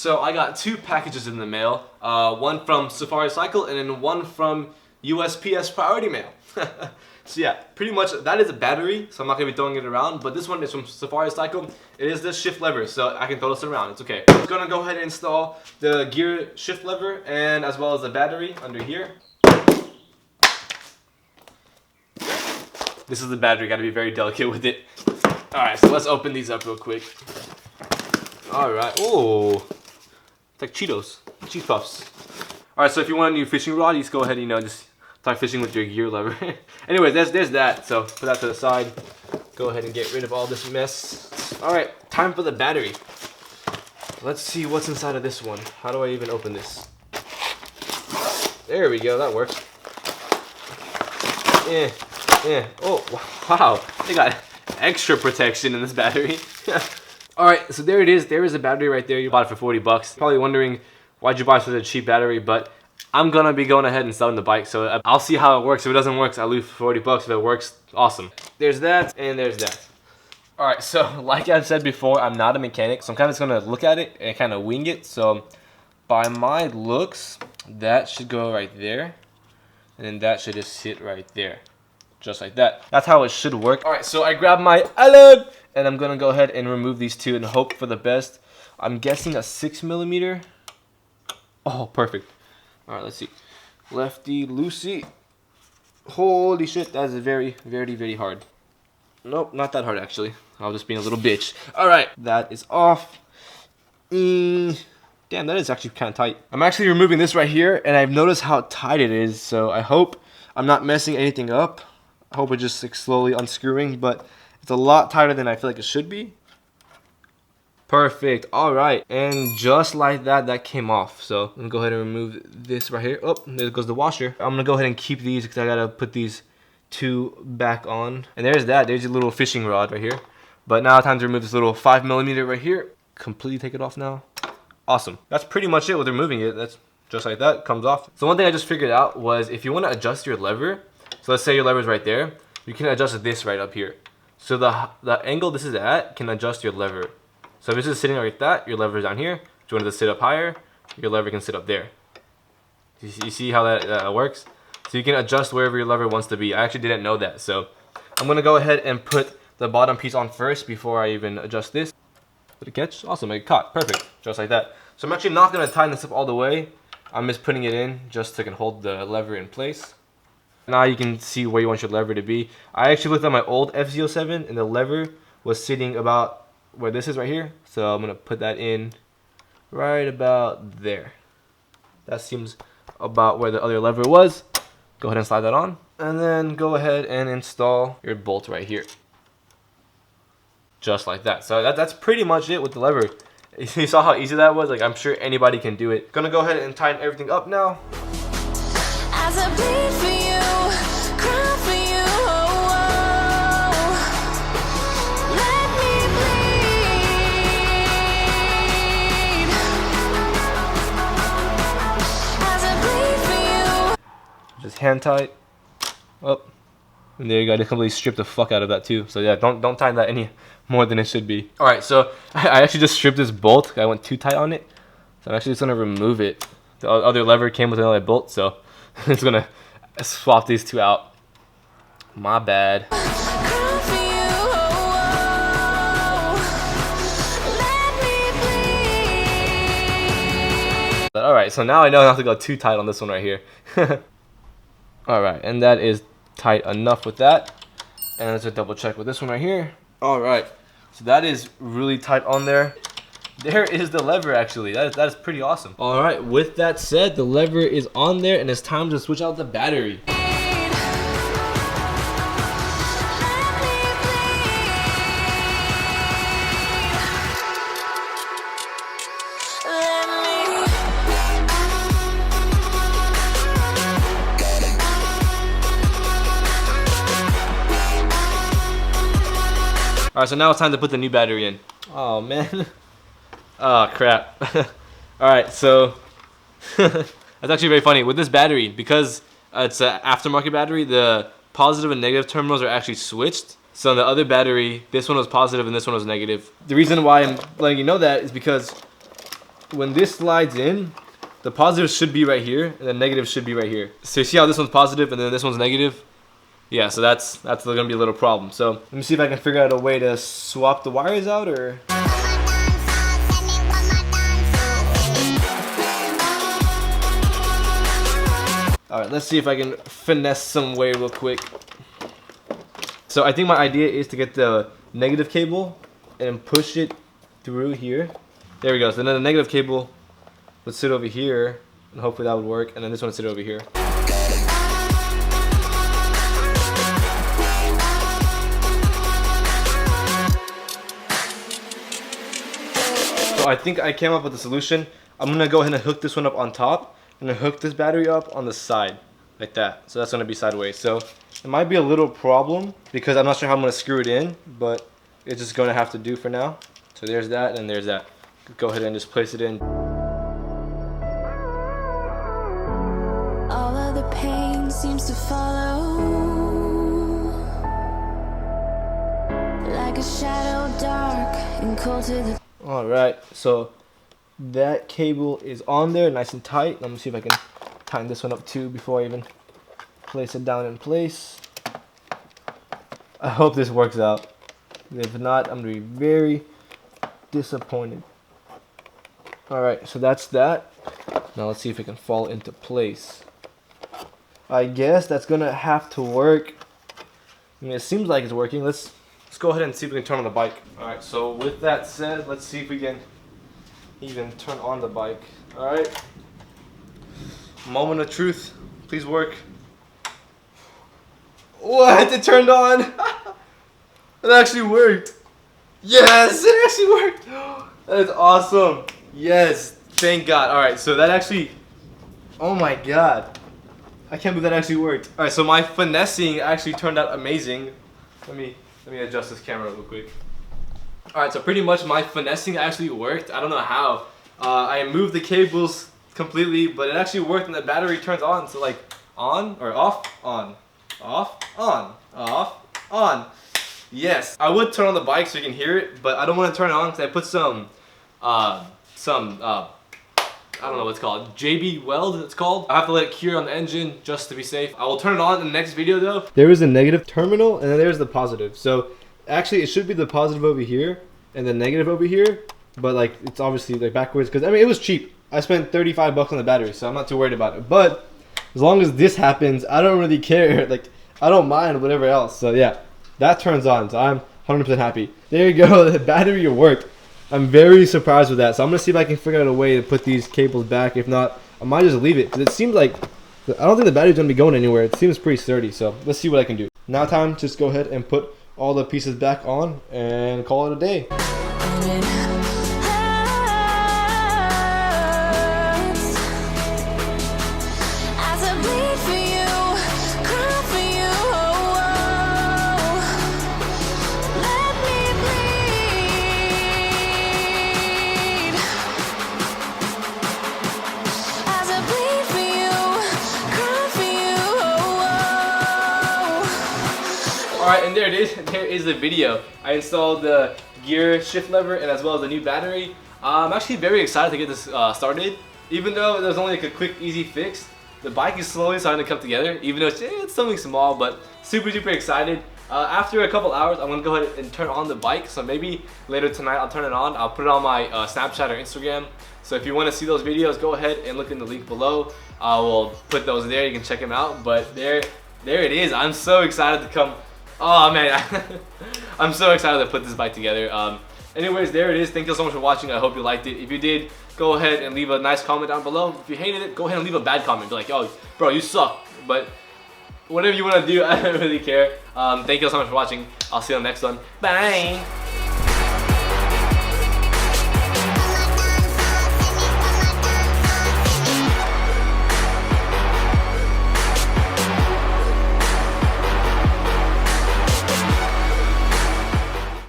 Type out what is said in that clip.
So I got 2 packages in the mail. One from Safari Cycle and then one from USPS Priority Mail. So yeah, pretty much that is a battery, so I'm not gonna be throwing it around. But this one is from Safari Cycle. It is this shift lever, so I can throw this around. It's okay. I'm gonna go ahead and install the gear shift lever and as well as the battery under here. This is the battery. Got to be very delicate with it. All right, so let's open these up real quick. All right. Oh, it's like Cheetos, Cheese Puffs. All right, so if you want a new fishing rod, you just go ahead and just start fishing with your gear lever. Anyways, there's that. So put that to the side. Go ahead and get rid of all this mess. All right, time for the battery. Let's see what's inside of this one. How do I even open this? There we go. That works. Yeah. Oh wow. They got extra protection in this battery. All right, so there it is. There is a battery right there. You bought it for 40 bucks. Probably wondering why'd you buy such a cheap battery, but I'm gonna be going ahead and selling the bike, so I'll see how it works. If it doesn't work, I'll lose 40 bucks. If it works, awesome. There's that, and there's that. All right, so like I've said before, I'm not a mechanic, so I'm kind of just gonna look at it and kind of wing it. So by my looks, that should go right there, and then that should just sit right there, just like that. That's how it should work. All right, so I grabbed my alum, and I'm gonna go ahead and remove these 2 and hope for the best. I'm guessing a 6mm. Oh, perfect. All right, let's see. Lefty, loosey. Holy shit, that is very, very, very hard. Nope, not that hard actually. I was just being a little bitch. All right, that is off. Damn, that is actually kind of tight. I'm actually removing this right here, and I've noticed how tight it is. So I hope I'm not messing anything up. I hope it's just like slowly unscrewing, but it's a lot tighter than I feel like it should be. Perfect. All right, and just like that, that came off. So I'm gonna go ahead and remove this right here. Oh, there goes the washer. I'm gonna go ahead and keep these because I gotta put these 2 back on. And there's that. There's your little fishing rod right here. But now time to remove this little 5mm right here. Completely take it off now. Awesome. That's pretty much it with removing it. That's just like that. Comes off. So one thing I just figured out was if you want to adjust your lever. So let's say your lever is right there. You can adjust this right up here. So the angle this is at can adjust your lever. So if it's just sitting like that, your lever is down here. If you want it to sit up higher, your lever can sit up there. You see how that works? So you can adjust wherever your lever wants to be. I actually didn't know that. So I'm going to go ahead and put the bottom piece on first before I even adjust this. Did it catch? Awesome, it caught. Perfect. Just like that. So I'm actually not going to tighten this up all the way. I'm just putting it in just so I can hold the lever in place. Now you can see where you want your lever to be. I actually looked at my old Fz-07 and the lever was sitting about where this is right here. So I'm gonna put that in right about there. That seems about where the other lever was. Go ahead and slide that on, and then go ahead and install your bolt right here, just like that. So that's pretty much it with the lever. You saw how easy that was? Like, I'm sure anybody can do it. Gonna go ahead and tighten everything up now. As I bleed for you, cry for you, oh, oh. Let me bleed. As I bleed for you. Just hand tight. Oh, and there you go. I just completely stripped the fuck out of that too. So yeah, don't tighten that any more than it should be. All right, so I actually just stripped this bolt. I went too tight on it, so I'm actually just gonna remove it. The other lever came with another bolt, so I'm just gonna swap these 2 out. My bad. All right, so now I know not to go too tight on this one right here. All right, and that is tight enough with that. And let's just double check with this one right here. All right, so that is really tight on there. There is the lever actually. That is pretty awesome. All right, with that said, the lever is on there and it's time to switch out the battery. All right, so now it's time to put the new battery in. Oh man. Oh crap. All right, so that's actually very funny with this battery, because it's an aftermarket battery. The positive and negative terminals are actually switched. So the other battery, this one was positive and this one was negative. The reason why I'm letting you know that is because when this slides in, the positive should be right here, and the negative should be right here. So you see how this one's positive and then this one's negative? Yeah, so that's gonna be a little problem. So let me see if I can figure out a way to swap the wires out, or. All right, let's see if I can finesse some way real quick. So I think my idea is to get the negative cable and push it through here. There we go. So then the negative cable would sit over here, and hopefully that would work. And then this one would sit over here. So I think I came up with a solution. I'm gonna go ahead and hook this one up on top, and then hook this battery up on the side, like that. So that's gonna be sideways. So it might be a little problem because I'm not sure how I'm gonna screw it in, but it's just gonna have to do for now. So there's that, and there's that. Go ahead and just place it in. All of the pain seems to follow, like a shadow dark and cold to the. All right, so that cable is on there, nice and tight. Let me see if I can tighten this one up too before I even place it down in place. I hope this works out. If not, I'm gonna be very disappointed. All right, so that's that. Now let's see if it can fall into place. I guess that's gonna have to work. I mean, it seems like it's working. Let's go ahead and see if we can turn on the bike. All right, so with that said, let's see if we can even turn on the bike. All right, moment of truth, please work. What? It turned on. It actually worked. Yes, it actually worked. That is awesome. Yes, thank God. All right, so that actually, oh my God, I can't believe that actually worked. All right, so my finessing actually turned out amazing. Let me adjust this camera real quick. All right, so pretty much my finessing actually worked. I don't know how. I moved the cables completely, but it actually worked, and the battery turns on. So like on or off, on, off, on, off, on. Yes, I would turn on the bike so you can hear it, but I don't want to turn it on because I put some I don't know what it's called, JB Weld it's called. I have to let it cure on the engine just to be safe. I will turn it on in the next video though. There is a negative terminal and then there's the positive. So actually it should be the positive over here and the negative over here, but like it's obviously like backwards because I mean it was cheap. I spent 35 bucks on the battery, so I'm not too worried about it. But as long as this happens, I don't really care. Like I don't mind whatever else. So yeah, that turns on. So I'm 100% happy. There you go. The battery worked. I'm very surprised with that. So I'm going to see if I can figure out a way to put these cables back. If not, I might just leave it. Because it seems like, I don't think the battery's going to be going anywhere. It seems pretty sturdy. So let's see what I can do. Now time to just go ahead and put all the pieces back on and call it a day. Alright, and there it is. There is the video. I installed the gear shift lever and as well as the new battery. I'm actually very excited to get this started. Even though there's only like a quick, easy fix, the bike is slowly starting to come together. Even though it's something small, but super duper excited. After a couple hours, I'm gonna go ahead and turn on the bike. So maybe later tonight I'll turn it on. I'll put it on my Snapchat or Instagram. So if you want to see those videos, go ahead and look in the link below. I will put those there. You can check them out. But there it is. I'm so excited to come. Oh man, I'm so excited to put this bike together. Anyways, there it is. Thank you so much for watching. I hope you liked it. If you did, go ahead and leave a nice comment down below. If you hated it, go ahead and leave a bad comment. Be like, oh, bro, you suck. But whatever you want to do, I don't really care. Thank you so much for watching. I'll see you on the next one. Bye.